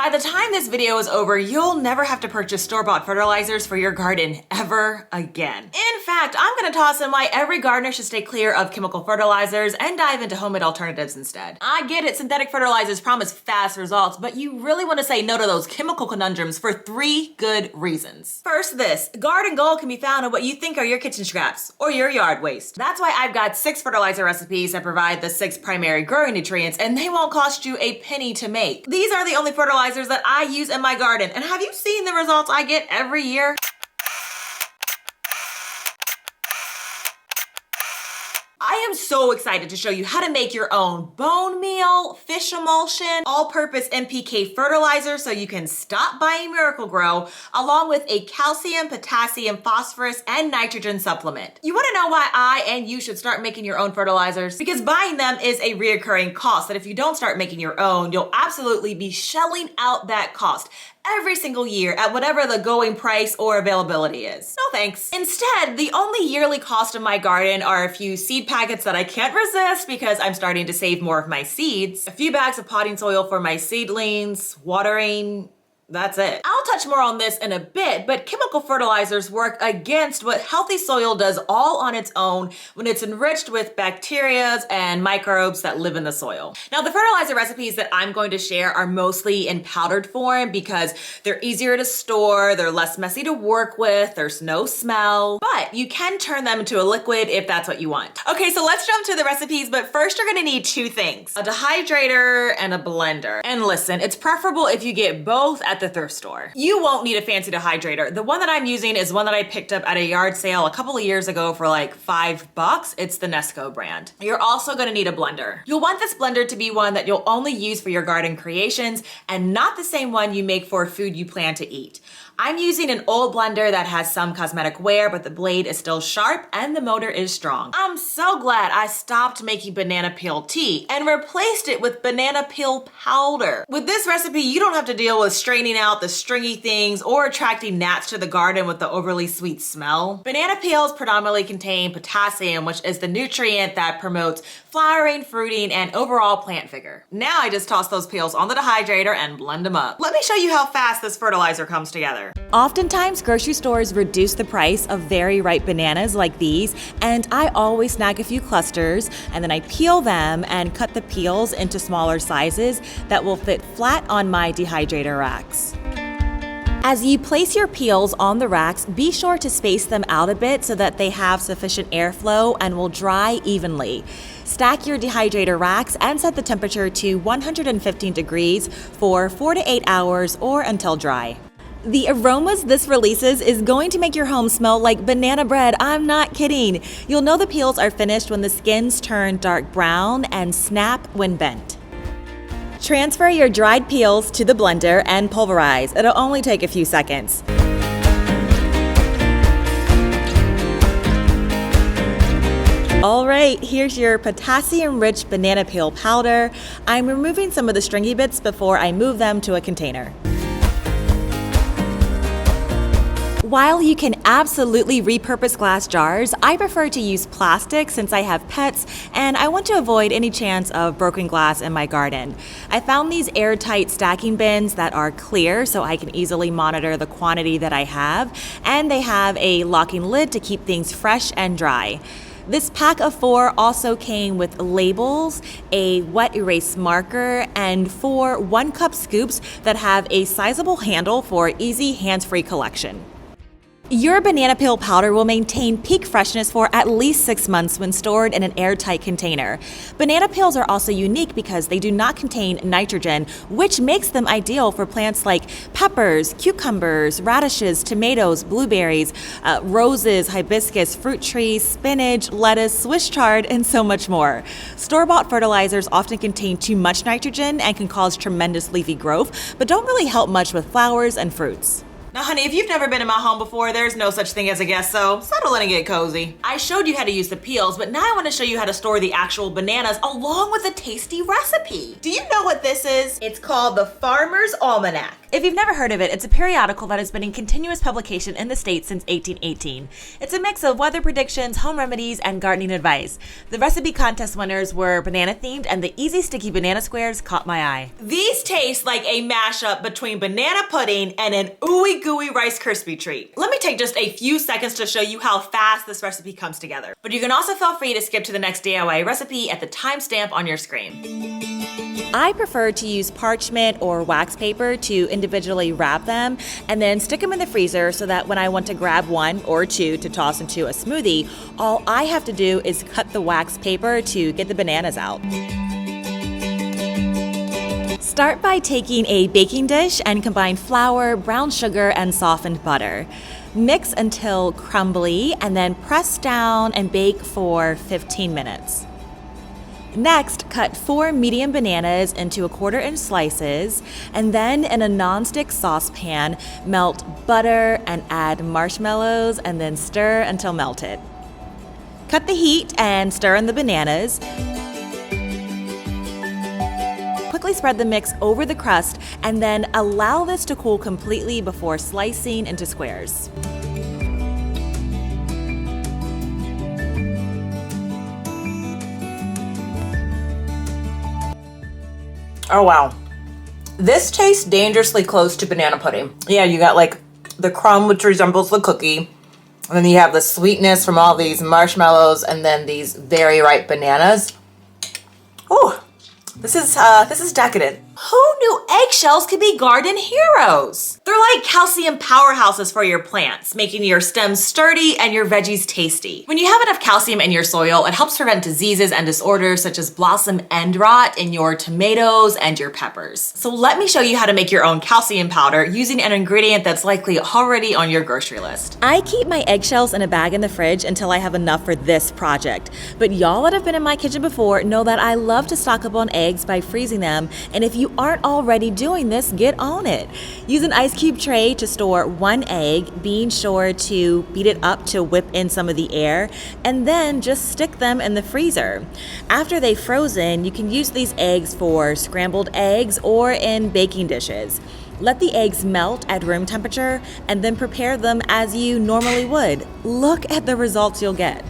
By the time this video is over, you'll never have to purchase store-bought fertilizers for your garden ever again. In fact, I'm gonna toss in why every gardener should stay clear of chemical fertilizers and dive into homemade alternatives instead. I get it, synthetic fertilizers promise fast results, but you really wanna say no to those chemical conundrums for 3 good reasons. First, this, garden gold can be found in what you think are your kitchen scraps or your yard waste. That's why I've got 6 fertilizer recipes that provide the 6 primary growing nutrients, and they won't cost you a penny to make. These are the only fertilizers that I use in my garden, and have you seen the results I get every year? I am so excited to show you how to make your own bone meal, fish emulsion, all-purpose NPK fertilizer so you can stop buying Miracle-Gro, along with a calcium, potassium, phosphorus, and nitrogen supplement. You wanna know why I and you should start making your own fertilizers? Because buying them is a reoccurring cost that if you don't start making your own, you'll absolutely be shelling out that cost every single year at whatever the going price or availability is. No thanks. Instead, the only yearly cost of my garden are a few seed packets that I can't resist because I'm starting to save more of my seeds, a few bags of potting soil for my seedlings, watering. That's it. I'll touch more on this in a bit, but chemical fertilizers work against what healthy soil does all on its own when it's enriched with bacteria and microbes that live in the soil. Now, the fertilizer recipes that I'm going to share are mostly in powdered form because they're easier to store, they're less messy to work with, there's no smell, but you can turn them into a liquid if that's what you want. Okay, so let's jump to the recipes, but first you're gonna need 2 things, a dehydrator and a blender. And listen, it's preferable if you get both at the thrift store. You won't need a fancy dehydrator. The one that I'm using is one that I picked up at a yard sale a couple of years ago for like $5. It's the Nesco brand. You're also gonna need a blender. You'll want this blender to be one that you'll only use for your garden creations and not the same one you make for food you plan to eat. I'm using an old blender that has some cosmetic wear, but the blade is still sharp and the motor is strong. I'm so glad I stopped making banana peel tea and replaced it with banana peel powder. With this recipe, you don't have to deal with straining out the stringy things or attracting gnats to the garden with the overly sweet smell. Banana peels predominantly contain potassium, which is the nutrient that promotes flowering, fruiting, and overall plant vigor. Now I just toss those peels on the dehydrator and blend them up. Let me show you how fast this fertilizer comes together. Oftentimes, grocery stores reduce the price of very ripe bananas like these, and I always snag a few clusters, and then I peel them and cut the peels into smaller sizes that will fit flat on my dehydrator racks. As you place your peels on the racks, be sure to space them out a bit so that they have sufficient airflow and will dry evenly. Stack your dehydrator racks and set the temperature to 115 degrees for 4 to 8 hours or until dry. The aromas this releases is going to make your home smell like banana bread. I'm not kidding. You'll know the peels are finished when the skins turn dark brown and snap when bent. Transfer your dried peels to the blender and pulverize. It'll only take a few seconds. All right, here's your potassium-rich banana peel powder. I'm removing some of the stringy bits before I move them to a container. While you can absolutely repurpose glass jars, I prefer to use plastic since I have pets and I want to avoid any chance of broken glass in my garden. I found these airtight stacking bins that are clear so I can easily monitor the quantity that I have, and they have a locking lid to keep things fresh and dry. This pack of 4 also came with labels, a wet erase marker, and 4 1-cup scoops that have a sizable handle for easy hands-free collection. Your banana peel powder will maintain peak freshness for at least 6 months when stored in an airtight container. Banana peels are also unique because they do not contain nitrogen, which makes them ideal for plants like peppers, cucumbers, radishes, tomatoes, blueberries, roses, hibiscus, fruit trees, spinach, lettuce, Swiss chard, and so much more. Store-bought fertilizers often contain too much nitrogen and can cause tremendous leafy growth, but don't really help much with flowers and fruits. Now honey, if you've never been in my home before, there's no such thing as a guest, so settle in and get cozy. I showed you how to use the peels, but now I want to show you how to store the actual bananas along with a tasty recipe. Do you know what this is? It's called the Farmer's Almanac. If you've never heard of it, it's a periodical that has been in continuous publication in the States since 1818. It's a mix of weather predictions, home remedies, and gardening advice. The recipe contest winners were banana-themed, and the easy sticky banana squares caught my eye. These taste like a mashup between banana pudding and an ooey gooey Rice Krispie treat. Let me take just a few seconds to show you how fast this recipe comes together. But you can also feel free to skip to the next DIY recipe at the timestamp on your screen. I prefer to use parchment or wax paper to individually wrap them and then stick them in the freezer so that when I want to grab one or two to toss into a smoothie, all I have to do is cut the wax paper to get the bananas out. Start by taking a baking dish and combine flour, brown sugar, and softened butter. Mix until crumbly and then press down and bake for 15 minutes. Next, cut 4 medium bananas into 1/4-inch slices, and then in a nonstick saucepan, melt butter and add marshmallows and then stir until melted. Cut the heat and stir in the bananas. Quickly spread the mix over the crust and then allow this to cool completely before slicing into squares. Oh wow. This tastes dangerously close to banana pudding. Yeah, you got like the crumb which resembles the cookie, and then you have the sweetness from all these marshmallows and then these very ripe bananas. Oh, this is decadent. Who knew eggshells could be garden heroes? They're like calcium powerhouses for your plants, making your stems sturdy and your veggies tasty. When you have enough calcium in your soil, it helps prevent diseases and disorders such as blossom end rot in your tomatoes and your peppers. So let me show you how to make your own calcium powder using an ingredient that's likely already on your grocery list. I keep my eggshells in a bag in the fridge until I have enough for this project. But y'all that have been in my kitchen before know that I love to stock up on eggs by freezing them, and if you aren't already doing this, get on it. Use an ice cube tray to store 1 egg, being sure to beat it up to whip in some of the air, and then just stick them in the freezer. After they've frozen, you can use these eggs for scrambled eggs or in baking dishes. Let the eggs melt at room temperature and then prepare them as you normally would. Look at the results you'll get.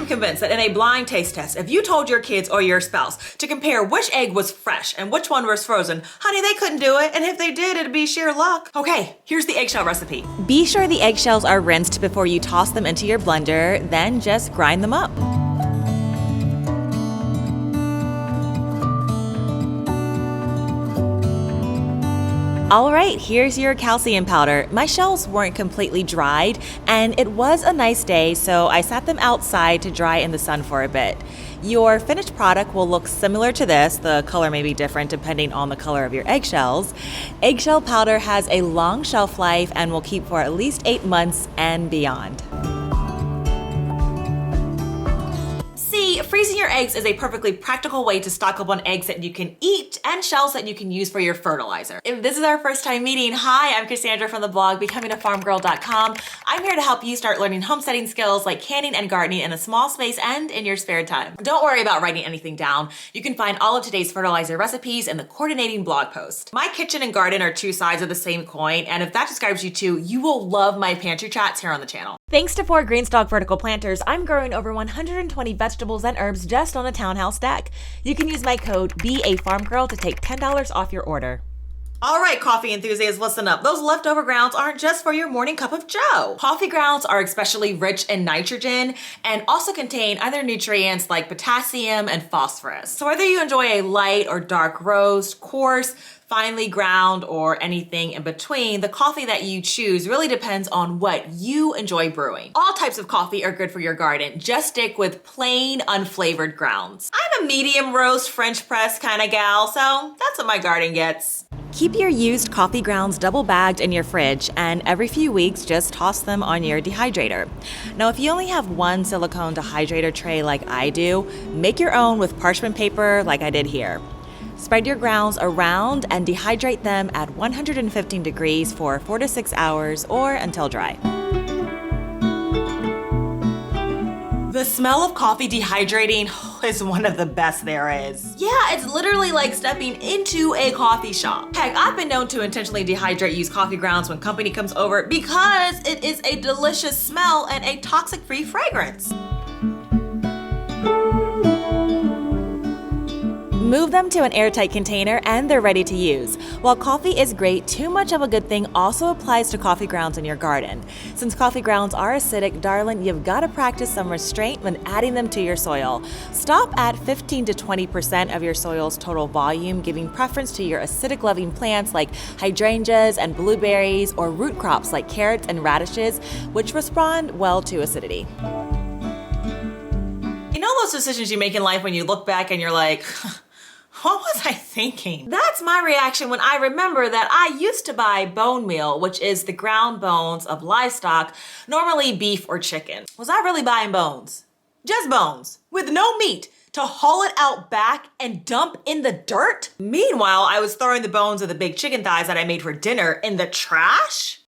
Convinced that in a blind taste test, if you told your kids or your spouse to compare which egg was fresh and which one was frozen, honey, they couldn't do it. And if they did, it'd be sheer luck. Okay, here's the eggshell recipe. Be sure the eggshells are rinsed before you toss them into your blender, then just grind them up. All right, here's your calcium powder. My shells weren't completely dried, and it was a nice day, so I sat them outside to dry in the sun for a bit. Your finished product will look similar to this. The color may be different depending on the color of your eggshells. Eggshell powder has a long shelf life and will keep for at least 8 months and beyond. Freezing your eggs is a perfectly practical way to stock up on eggs that you can eat and shells that you can use for your fertilizer. If this is our first time meeting, hi, I'm Cassandra from the blog BecomingAFarmGirl.com. I'm here to help you start learning homesteading skills like canning and gardening in a small space and in your spare time. Don't worry about writing anything down. You can find all of today's fertilizer recipes in the coordinating blog post. My kitchen and garden are 2 sides of the same coin, and if that describes you too, you will love my pantry chats here on the channel. Thanks to 4 Greenstalk vertical planters, I'm growing over 120 vegetables and herbs just on a townhouse deck. You can use my code BeAFarmGirl to take $10 off your order. All right, coffee enthusiasts, listen up. Those leftover grounds aren't just for your morning cup of joe. Coffee grounds are especially rich in nitrogen and also contain other nutrients like potassium and phosphorus. So whether you enjoy a light or dark roast, coarse, finely ground, or anything in between, the coffee that you choose really depends on what you enjoy brewing. All types of coffee are good for your garden. Just stick with plain, unflavored grounds. I'm a medium roast French press kind of gal, so that's what my garden gets. Keep your used coffee grounds double bagged in your fridge, and every few weeks just toss them on your dehydrator. Now, if you only have one silicone dehydrator tray like I do, make your own with parchment paper like I did here. Spread your grounds around and dehydrate them at 115 degrees for 4 to 6 hours or until dry. The smell of coffee dehydrating is one of the best there is. Yeah, it's literally like stepping into a coffee shop. Heck, I've been known to intentionally dehydrate used coffee grounds when company comes over because it is a delicious smell and a toxic-free fragrance. Move them to an airtight container and they're ready to use. While coffee is great, too much of a good thing also applies to coffee grounds in your garden. Since coffee grounds are acidic, darling, you've got to practice some restraint when adding them to your soil. Stop at 15 to 20% of your soil's total volume, giving preference to your acidic-loving plants like hydrangeas and blueberries, or root crops like carrots and radishes, which respond well to acidity. You know those decisions you make in life when you look back and you're like, what was I thinking? That's my reaction when I remember that I used to buy bone meal, which is the ground bones of livestock, normally beef or chicken. Was I really buying bones? Just bones, with no meat, to haul it out back and dump in the dirt? Meanwhile, I was throwing the bones of the big chicken thighs that I made for dinner in the trash?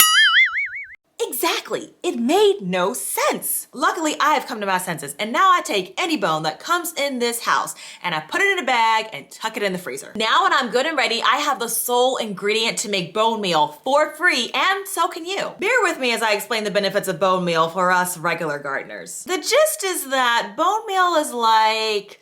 Exactly. It made no sense. Luckily, I have come to my senses, and now I take any bone that comes in this house and I put it in a bag and tuck it in the freezer. Now when I'm good and ready, I have the sole ingredient to make bone meal for free, and so can you. Bear with me as I explain the benefits of bone meal for us regular gardeners. The gist is that bone meal is like,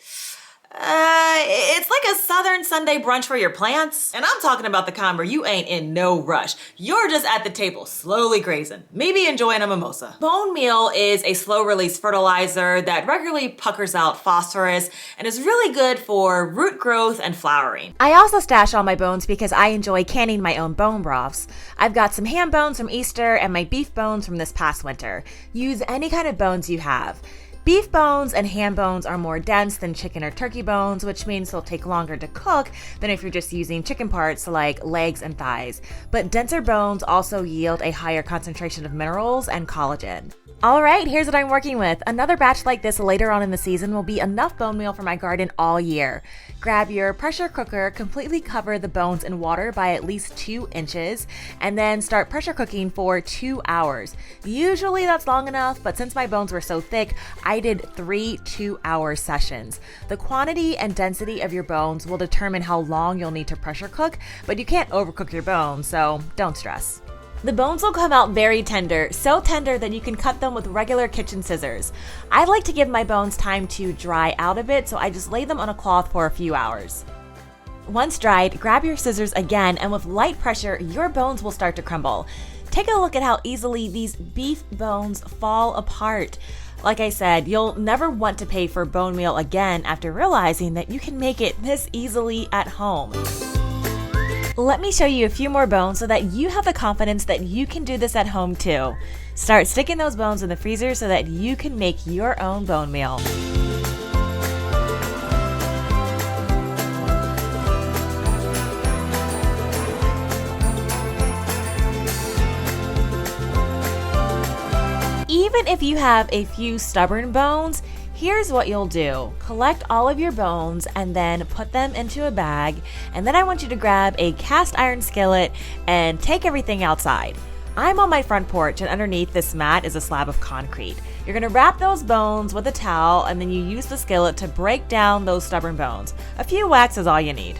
it's like a southern Sunday brunch for your plants. And I'm talking about the kind where you ain't in no rush. You're just at the table, slowly grazing, maybe enjoying a mimosa. Bone meal is a slow release fertilizer that regularly puckers out phosphorus and is really good for root growth and flowering. I also stash all my bones because I enjoy canning my own bone broths. I've got some ham bones from Easter and my beef bones from this past winter. Use any kind of bones you have. Beef bones and ham bones are more dense than chicken or turkey bones, which means they'll take longer to cook than if you're just using chicken parts like legs and thighs. But denser bones also yield a higher concentration of minerals and collagen. All right, here's what I'm working with. Another batch like this later on in the season will be enough bone meal for my garden all year. Grab your pressure cooker, completely cover the bones in water by at least 2 inches, and then start pressure cooking for 2 hours. Usually that's long enough, but since my bones were so thick, I did 3 2-hour sessions. The quantity and density of your bones will determine how long you'll need to pressure cook, but you can't overcook your bones, so don't stress. The bones will come out very tender, so tender that you can cut them with regular kitchen scissors. I like to give my bones time to dry out a bit, so I just lay them on a cloth for a few hours. Once dried, grab your scissors again, and with light pressure, your bones will start to crumble. Take a look at how easily these beef bones fall apart. Like I said, you'll never want to pay for bone meal again after realizing that you can make it this easily at home. Let me show you a few more bones so that you have the confidence that you can do this at home too. Start sticking those bones in the freezer so that you can make your own bone meal. Even if you have a few stubborn bones, here's what you'll do. Collect all of your bones and then put them into a bag, and then I want you to grab a cast iron skillet and take everything outside. I'm on my front porch, and underneath this mat is a slab of concrete. You're gonna wrap those bones with a towel, and then you use the skillet to break down those stubborn bones. A few whacks is all you need.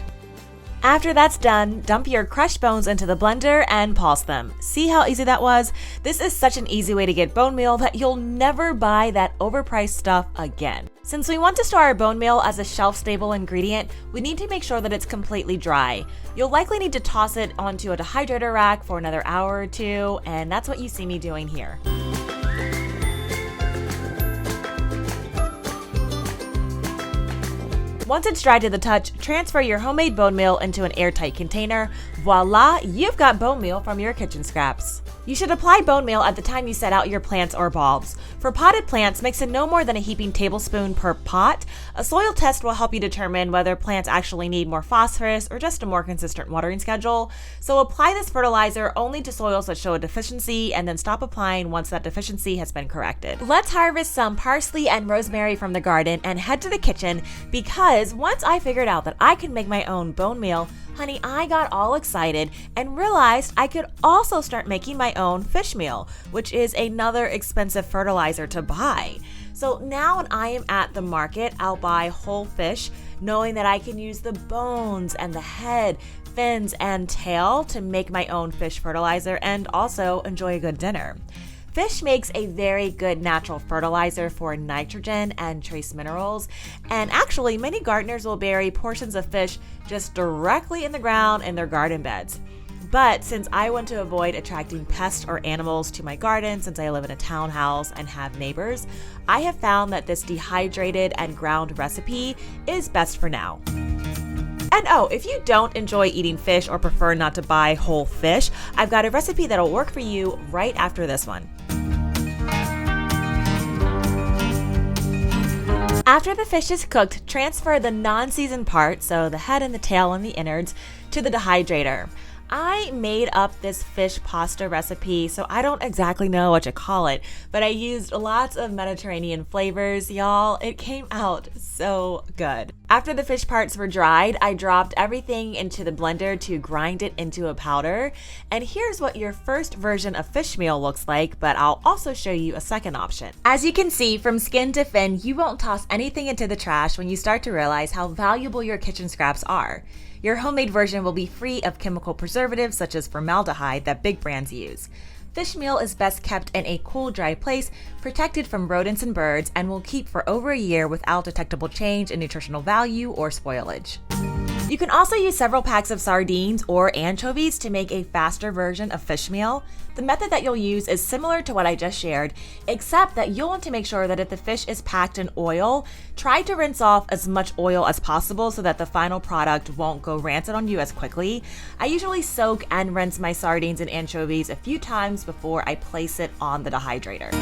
After that's done, dump your crushed bones into the blender and pulse them. See how easy that was? This is such an easy way to get bone meal that you'll never buy that overpriced stuff again. Since we want to store our bone meal as a shelf-stable ingredient, we need to make sure that it's completely dry. You'll likely need to toss it onto a dehydrator rack for another hour or two, and that's what you see me doing here. Once it's dried to the touch, transfer your homemade bone meal into an airtight container, Voila, you've got bone meal from your kitchen scraps. You should apply bone meal at the time you set out your plants or bulbs. For potted plants, mix in no more than a heaping tablespoon per pot. A soil test will help you determine whether plants actually need more phosphorus or just a more consistent watering schedule. So apply this fertilizer only to soils that show a deficiency and then stop applying once that deficiency has been corrected. Let's harvest some parsley and rosemary from the garden and head to the kitchen, because once I figured out that I could make my own bone meal, honey, I got all excited and realized I could also start making my own fish meal, which is another expensive fertilizer to buy. So now when I am at the market, I'll buy whole fish, knowing that I can use the bones and the head, fins, and tail to make my own fish fertilizer and also enjoy a good dinner. Fish makes a very good natural fertilizer for nitrogen and trace minerals, and actually many gardeners will bury portions of fish just directly in the ground in their garden beds. But since I want to avoid attracting pests or animals to my garden, since I live in a townhouse and have neighbors, I have found that this dehydrated and ground recipe is best for now. And oh, if you don't enjoy eating fish or prefer not to buy whole fish, I've got a recipe that'll work for you right after this one. After the fish is cooked, transfer the non-seasoned part, so the head and the tail and the innards, to the dehydrator. I made up this fish pasta recipe, so I don't exactly know what to call it, but I used lots of Mediterranean flavors, y'all. It came out so good. After the fish parts were dried, I dropped everything into the blender to grind it into a powder. And here's what your first version of fish meal looks like, but I'll also show you a second option. As you can see, from skin to fin, you won't toss anything into the trash when you start to realize how valuable your kitchen scraps are. Your homemade version will be free of chemical preservatives such as formaldehyde that big brands use. Fish meal is best kept in a cool, dry place, protected from rodents and birds, and will keep for over a year without detectable change in nutritional value or spoilage. You can also use several packs of sardines or anchovies to make a faster version of fish meal. The method that you'll use is similar to what I just shared, except that you'll want to make sure that if the fish is packed in oil, try to rinse off as much oil as possible so that the final product won't go rancid on you as quickly. I usually soak and rinse my sardines and anchovies a few times before I place it on the dehydrator.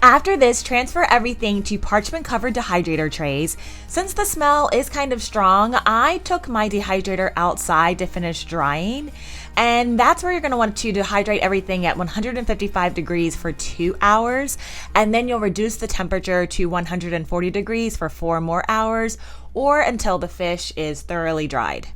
After this, transfer everything to parchment-covered dehydrator trays. Since the smell is kind of strong, I took my dehydrator outside to finish drying, and that's where you're going to want to dehydrate everything at 155 degrees for 2 hours, and then you'll reduce the temperature to 140 degrees for 4 more hours, or until the fish is thoroughly dried.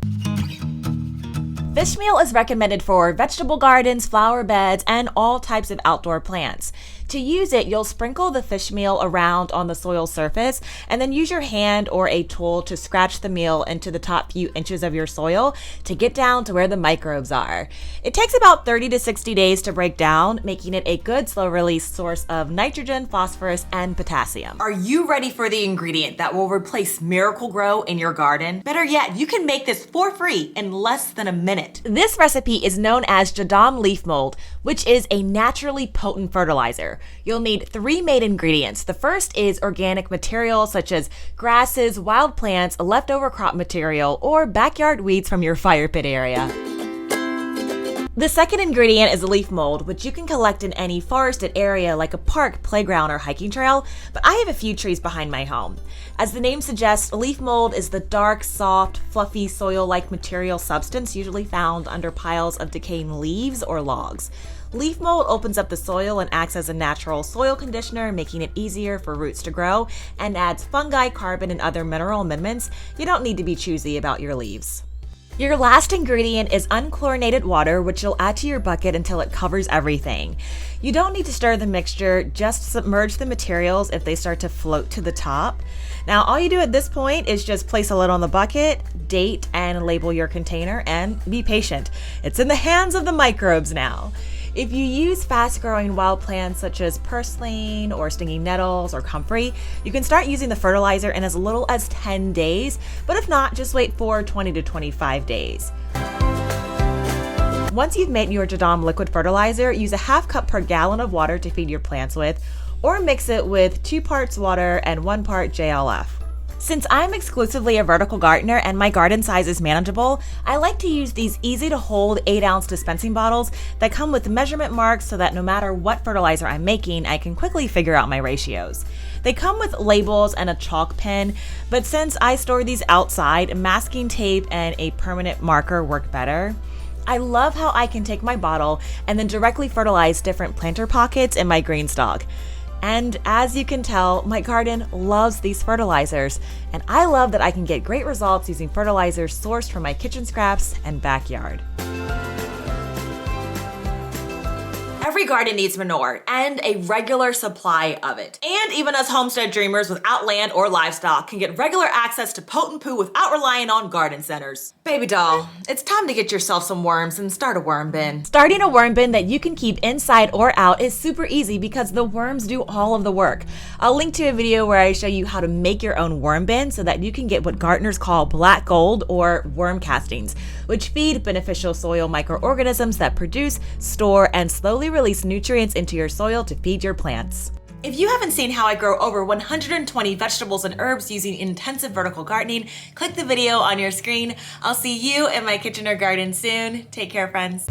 Fish meal is recommended for vegetable gardens, flower beds, and all types of outdoor plants. To use it, you'll sprinkle the fish meal around on the soil surface and then use your hand or a tool to scratch the meal into the top few inches of your soil to get down to where the microbes are. It takes about 30 to 60 days to break down, making it a good slow release source of nitrogen, phosphorus, and potassium. Are you ready for the ingredient that will replace Miracle-Gro in your garden? Better yet, you can make this for free in less than a minute. This recipe is known as JADAM leaf mold, which is a naturally potent fertilizer. You'll need 3 main ingredients. The first is organic material such as grasses, wild plants, leftover crop material, or backyard weeds from your fire pit area. The second ingredient is leaf mold, which you can collect in any forested area like a park, playground, or hiking trail, but I have a few trees behind my home. As the name suggests, leaf mold is the dark, soft, fluffy, soil-like material substance usually found under piles of decaying leaves or logs. Leaf mold opens up the soil and acts as a natural soil conditioner, making it easier for roots to grow, and adds fungi, carbon, and other mineral amendments. You don't need to be choosy about your leaves. Your last ingredient is unchlorinated water, which you'll add to your bucket until it covers everything. You don't need to stir the mixture, just submerge the materials if they start to float to the top. Now, all you do at this point is just place a lid on the bucket, date and label your container, and be patient. It's in the hands of the microbes now. If you use fast-growing wild plants such as purslane or stinging nettles or comfrey, you can start using the fertilizer in as little as 10 days, but if not, just wait for 20 to 25 days. Once you've made your JADAM liquid fertilizer, use a ½ cup per gallon of water to feed your plants with, or mix it with 2 parts water and 1 part JLF. Since I'm exclusively a vertical gardener and my garden size is manageable, I like to use these easy to hold 8-ounce dispensing bottles that come with measurement marks so that no matter what fertilizer I'm making, I can quickly figure out my ratios. They come with labels and a chalk pen, but since I store these outside, masking tape and a permanent marker work better. I love how I can take my bottle and then directly fertilize different planter pockets in my green stalk. And as you can tell, my garden loves these fertilizers, and I love that I can get great results using fertilizers sourced from my kitchen scraps and backyard. Every garden needs manure and a regular supply of it. And even us homestead dreamers without land or livestock can get regular access to potent poo without relying on garden centers. Baby doll, it's time to get yourself some worms and start a worm bin. Starting a worm bin that you can keep inside or out is super easy because the worms do all of the work. I'll link to a video where I show you how to make your own worm bin so that you can get what gardeners call black gold or worm castings, which feed beneficial soil microorganisms that produce, store, and slowly release nutrients into your soil to feed your plants. If you haven't seen how I grow over 120 vegetables and herbs using intensive vertical gardening, click the video on your screen. I'll see you in my kitchen or garden soon. Take care, friends.